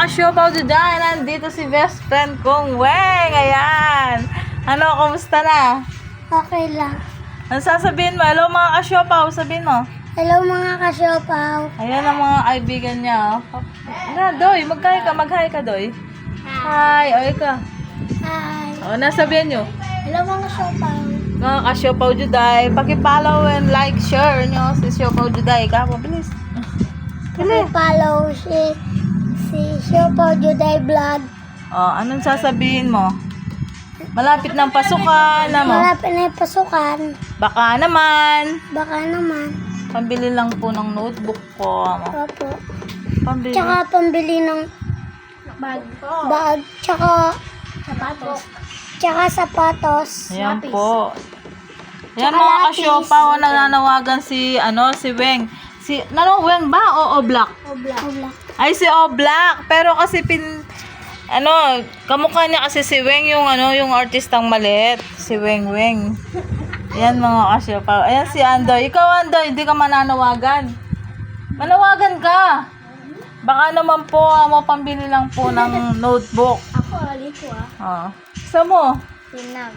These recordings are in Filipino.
ka-siopaw dyan. Nandito si best friend kong Weng. Ayan. Ano, kumusta na? Okay lang. Ano sasabihin mo? Hello mga ka-siopaw. Sabihin mo. Hello mga kasiopaw. Ayan ang mga kaibigan niya. Oh. Na, Doy. Mag-hi ka. Mag-hi ka, Doy. Hi. O, ikaw. Hi. O, nasabihin nyo. Hello mga kasiopaw. Mga ka-siopaw Juday. Paki-follow and like, share nyo si siopaw Juday. Ikaw, bilis. Follow si Siopaw Juday Vlog. O, anong sasabihin mo? Malapit ng pasukan. Ano? Malapit na yung pasukan. Baka naman. Baka naman. Pambili lang po ng notebook ko. Opo. Pambili. Tsaka pambili ng bag. Tsaka sapatos. Ayan po. Ayan Tsaka mga lapis. ka-siopaw, nananawagan si Weng. Weng ba o Oblak? Oblak. Ay, si Oblak. Pero kasi kamukha niya kasi si Weng yung artistang maliit. Si Weng. Ayan mga ka-siopaw. Ayan si Andoy. Ikaw, Andoy, hindi ka mananawagan. Manawagan ka. Baka naman po, pambili lang po ng notebook. Ako, alin ko Gusto mo? Tinag.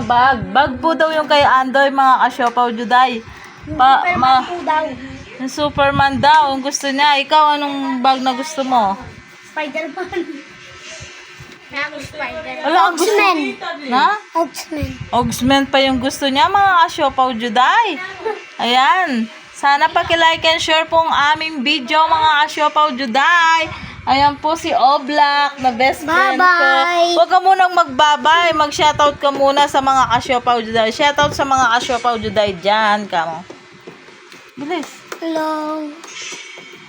Bag. Bag po daw yung kay Andoy, mga ka-siopaw Juday. daw. Yung Superman daw, ang gusto niya. Ikaw, anong bag na gusto mo? Spider-Man. Spider-Man. Wala ang gusto. Na? Oxman. Ogsman pa yung gusto niya, mga ka-siopaw Juday. Ayan. Sana paki-like and share po ang aming video, mga ka-siopaw Juday. Ayan po si Oblak, na best friend ko. Bye-bye. Huwag ka munang magbabay. Mag-shoutout ka muna sa mga ka-siopaw Juday. Shoutout sa mga ka-siopaw Juday dyan. Kamo. Bilis. Hello.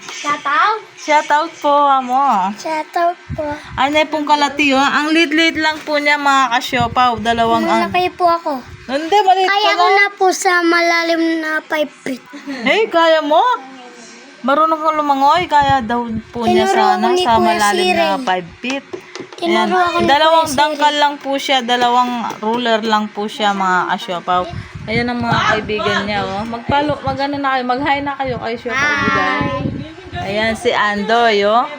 Shoutout? Shoutout po, amo. Shoutout po. Anay pong kalati, oh. Ang lit-lit lang po niya, mga ka-siopaw. Dalawang Malaki po ako. Hindi, maliit Kaya ka ko na. na po sa malalim na 5 feet. Hey, kaya mo? Marunong kang lumangoy, kaya daw po niya Tinuro sana ako ni sa Kuya malalim na Siren. 5 feet. Tinuro ako ni Dalawang Kuya dangkal lang po siya, dalawang ruler lang po siya, mga ka-siopaw. Ayan ang mga kaibigan niya, oh. Mag-ano na kayo, mag-hi na kayo kay siopaw Juday. Ayan si Andoy, oh.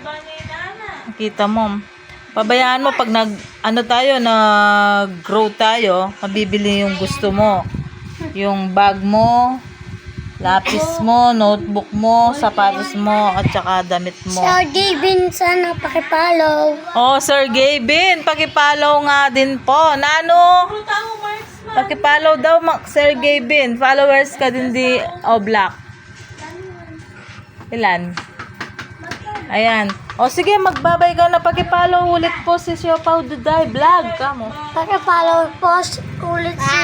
Kita mo. Pabayaan mo pag nag-grow tayo, mabibili yung gusto mo. Yung bag mo, lapis mo, notebook mo, sapatos mo, at saka damit mo. Sir Gavin, sana pakipollow. Oh, Sir Gavin, pakipollow nga din po. Nano? Pakipollow daw, Sir Gavin. Followers ka din di Oblak. Ilan? Ayan. O sige, magbabay ka na. Pakipollow ulit po si Siopaw Juday Vlog. Kamo. Pakipollow po ulit si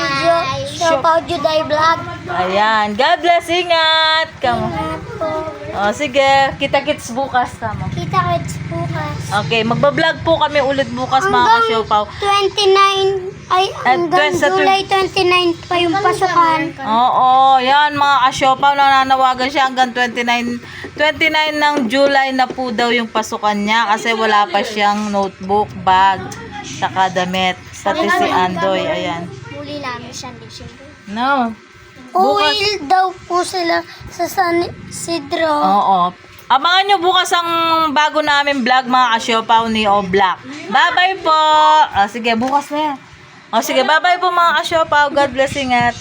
Siopaw Juday Vlog. Ayan. God bless. Ingat. Kamo. Ingat po. O sige, kita-kits bukas. Kamo. Kita-kits bukas. Okay, magbablog po kami ulit bukas, mga ka-siopaw. 29, hanggang sa July 29 pa yung pasukan. Oo, yan mga ka-siopaw, nananawagan siya hanggang 29 ng July na po daw yung pasukan niya kasi wala pa siyang notebook, bag, saka damit. Pati si Andoy, ayan. Muli namin siya December. No. Uwi daw po sila sa San Isidro. Oo. Abangan nyo bukas ang bago namin vlog, mga ka-siopaw ni Oblak. Bye-bye po. Sige, bukas na yan. Sige, bye-bye po mga ka-siopaw. God bless, ingat.